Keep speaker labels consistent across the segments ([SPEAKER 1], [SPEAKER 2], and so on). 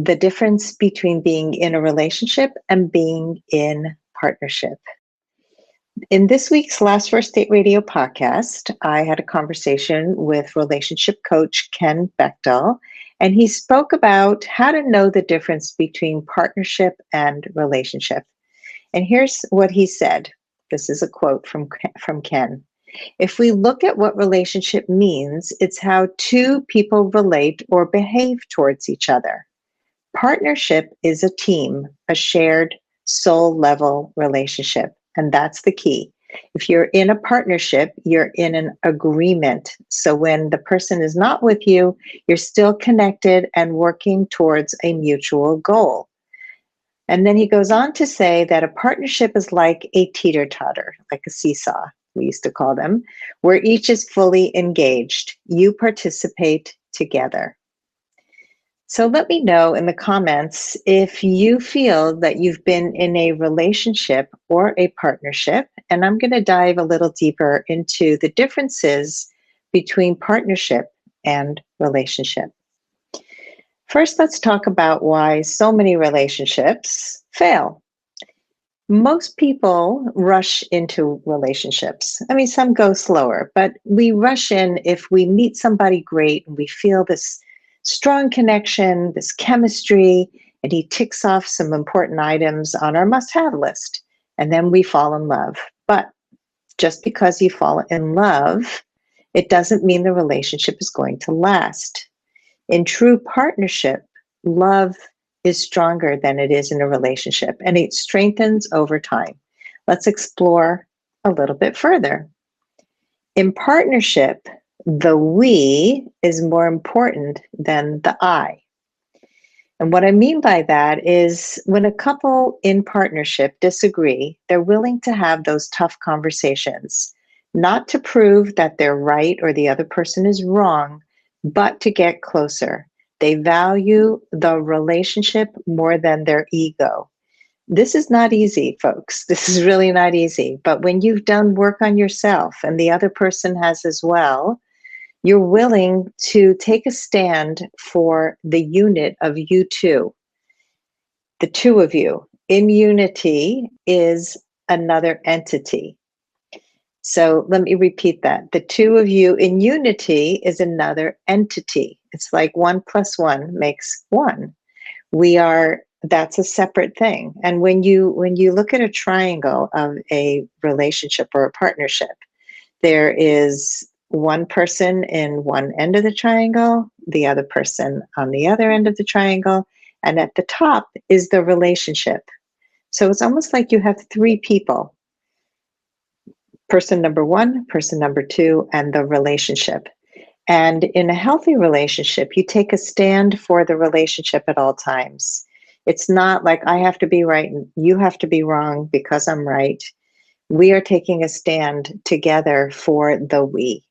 [SPEAKER 1] the difference between being in a relationship and being in partnership. In this week's Last First Date Radio podcast, I had a conversation with relationship coach Ken Bechtel, and he spoke about how to know the difference between partnership and relationship. And here's what he said. This is a quote from Ken. If we look at what relationship means, it's how two people relate or behave towards each other. Partnership is a team, a shared soul level relationship. And that's the key. If you're in a partnership, you're in an agreement. So when the person is not with you, you're still connected and working towards a mutual goal. And then he goes on to say that a partnership is like a teeter-totter, like a seesaw, we used to call them, where each is fully engaged. You participate together. So let me know in the comments if you feel that you've been in a relationship or a partnership, and I'm going to dive a little deeper into the differences between partnership and relationship. First, let's talk about why so many relationships fail. Most people rush into relationships. I mean, some go slower, but we rush in if we meet somebody great and we feel this strong connection, this chemistry, and he ticks off some important items on our must-have list. And then we fall in love. But just because you fall in love, it doesn't mean the relationship is going to last. In true partnership, love is stronger than it is in a relationship, and it strengthens over time. Let's explore a little bit further. In partnership, the we is more important than the I. And what I mean by that is when a couple in partnership disagree, they're willing to have those tough conversations, not to prove that they're right or the other person is wrong, but to get closer. They value the relationship more than their ego. This is not easy, folks. This is really not easy. But when you've done work on yourself and the other person has as well, you're willing to take a stand for the unit of you two, the two of you. In unity is another entity. So let me repeat that. The two of you in unity is another entity. It's like 1 + 1 makes 1. That's a separate thing. And when you look at a triangle of a relationship or a partnership, there is one person in one end of the triangle, the other person on the other end of the triangle, and at the top is the relationship. So it's almost like you have three people. Person number one, person number two, and the relationship. And in a healthy relationship, you take a stand for the relationship at all times. It's not like I have to be right and you have to be wrong because I'm right. We are taking a stand together for the we.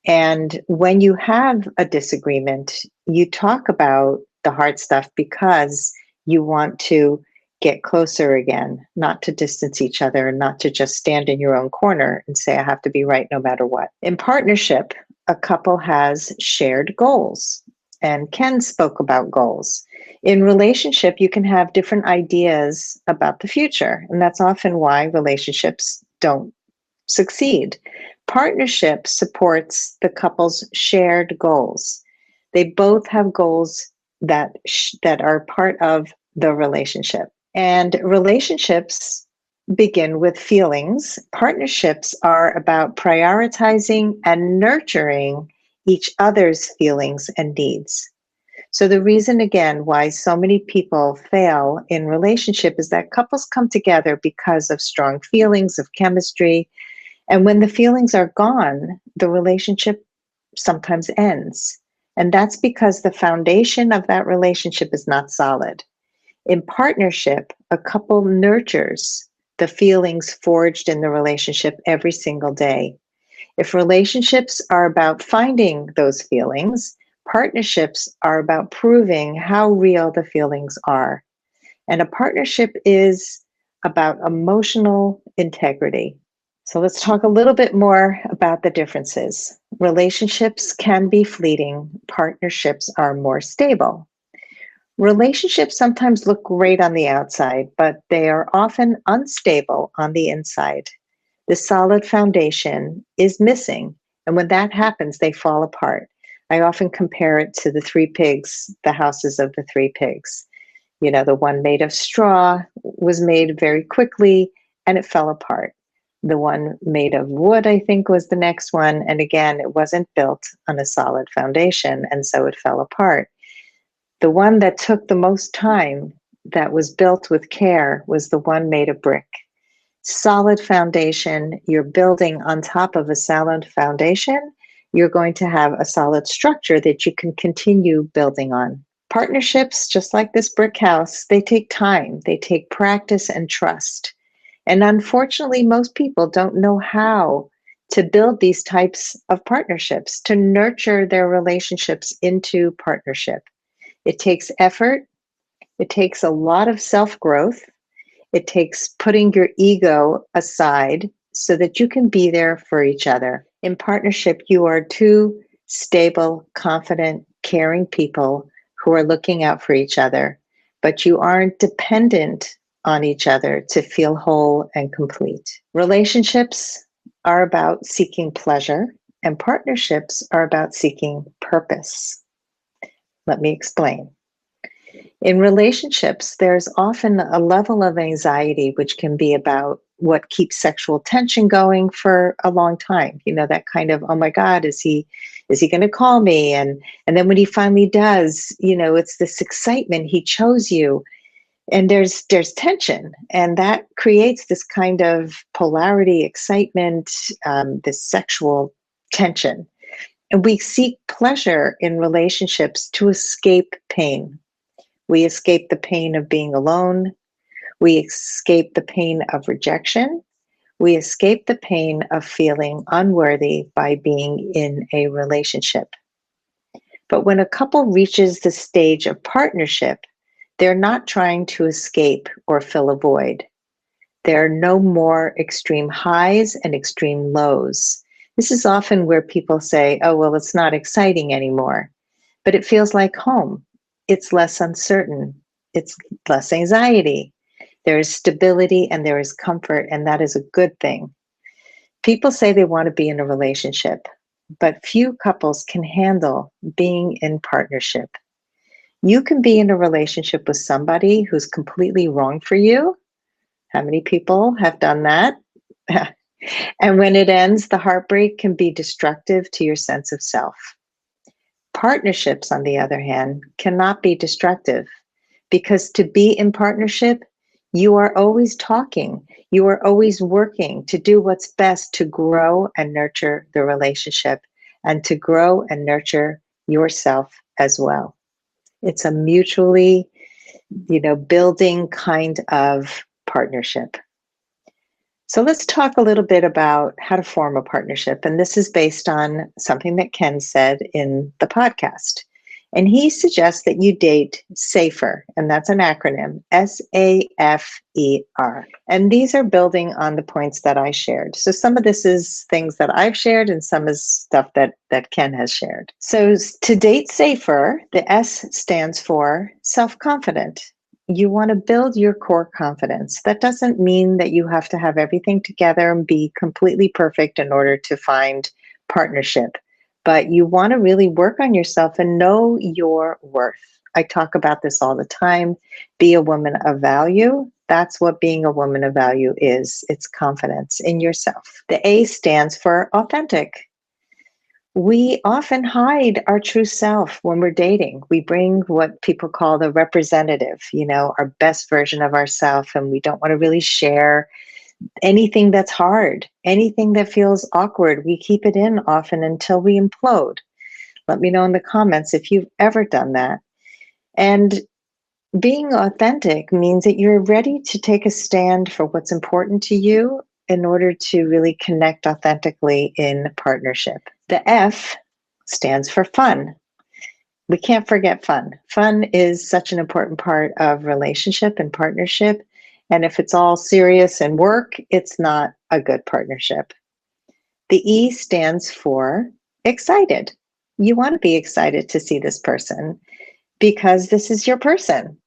[SPEAKER 1] And when you have a disagreement, you talk about the hard stuff because you want to get closer again, not to distance each other, not to just stand in your own corner and say, I have to be right no matter what. In partnership, a couple has shared goals. And Ken spoke about goals. In relationship, you can have different ideas about the future. And that's often why relationships don't succeed. Partnership supports the couple's shared goals. They both have goals that are part of the relationship. And relationships begin with feelings. Partnerships are about prioritizing and nurturing each other's feelings and needs. So the reason, again, why so many people fail in relationship is that couples come together because of strong feelings of chemistry. And when the feelings are gone, the relationship sometimes ends. And that's because the foundation of that relationship is not solid. In partnership, a couple nurtures the feelings forged in the relationship every single day. If relationships are about finding those feelings, partnerships are about proving how real the feelings are. And a partnership is about emotional integrity. So let's talk a little bit more about the differences. Relationships can be fleeting. Partnerships are more stable. Relationships sometimes look great on the outside, but they are often unstable on the inside. The solid foundation is missing. And when that happens, they fall apart. I often compare it to the three pigs, the houses of the three pigs. You know, the one made of straw was made very quickly and it fell apart. The one made of wood, I think, was the next one. And again, it wasn't built on a solid foundation. And so it fell apart. The one that took the most time, that was built with care, was the one made of brick. Solid foundation, you're building on top of a solid foundation, you're going to have a solid structure that you can continue building on. Partnerships, just like this brick house, they take time, they take practice and trust. And unfortunately, most people don't know how to build these types of partnerships, to nurture their relationships into partnership. It takes effort. It takes a lot of self-growth. It takes putting your ego aside so that you can be there for each other. In partnership, you are two stable, confident, caring people who are looking out for each other, but you aren't dependent on each other to feel whole and complete. Relationships are about seeking pleasure, and partnerships are about seeking purpose. Let me explain. In relationships, there's often a level of anxiety which can be about what keeps sexual tension going for a long time. You know, that kind of, oh my God, is he going to call me? And then when he finally does, you know, it's this excitement, he chose you. And there's tension, and that creates this kind of polarity, excitement, this sexual tension. And we seek pleasure in relationships to escape pain. We escape the pain of being alone. We escape the pain of rejection. We escape the pain of feeling unworthy by being in a relationship. But when a couple reaches the stage of partnership, they're not trying to escape or fill a void. There are no more extreme highs and extreme lows. This is often where people say, oh, well, it's not exciting anymore, but it feels like home. It's less uncertain. It's less anxiety. There is stability and there is comfort, and that is a good thing. People say they want to be in a relationship, but few couples can handle being in partnership. You can be in a relationship with somebody who's completely wrong for you. How many people have done that? And when it ends, the heartbreak can be destructive to your sense of self. Partnerships, on the other hand, cannot be destructive, because to be in partnership, you are always talking, you are always working to do what's best to grow and nurture the relationship, and to grow and nurture yourself as well. It's a mutually, building kind of partnership. So let's talk a little bit about how to form a partnership. And this is based on something that Ken said in the podcast. And he suggests that you date SAFER, and that's an acronym, SAFER. And these are building on the points that I shared. So some of this is things that I've shared, and some is stuff that Ken has shared. So to date SAFER, the S stands for self-confident. You want to build your core confidence. That doesn't mean that you have to have everything together and be completely perfect in order to find partnership, but you want to really work on yourself and know your worth. I talk about this all the time. Be a woman of value. That's what being a woman of value is. It's confidence in yourself. The A stands for authentic. We often hide our true self when we're dating. We bring what people call the representative, our best version of ourselves, and we don't want to really share anything that's hard, anything that feels awkward. We keep it in often until we implode. Let me know in the comments if you've ever done that. And being authentic means that you're ready to take a stand for what's important to you in order to really connect authentically in partnership. The F stands for fun. We can't forget fun. Fun is such an important part of relationship and partnership. And if it's all serious and work, it's not a good partnership. The E stands for excited. You want to be excited to see this person. because this is your person.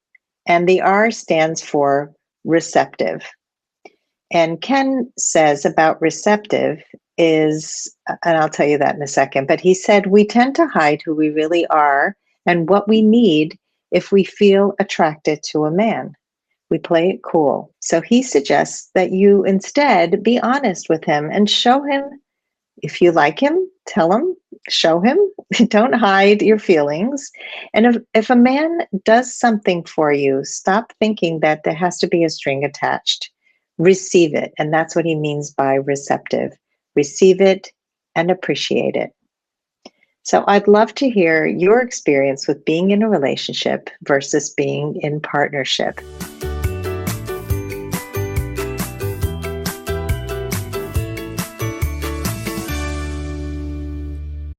[SPEAKER 1] And the R stands for receptive. And Ken says about receptive is, and I'll tell you that in a second, but he said, we tend to hide who we really are and what we need if we feel attracted to a man. We play it cool. So he suggests that you instead be honest with him and show him if you like him, tell him, show him. Don't hide your feelings. And if a man does something for you, stop thinking that there has to be a string attached. Receive it. And that's what he means by receptive. Receive it and appreciate it. So I'd love to hear your experience with being in a relationship versus being in partnership.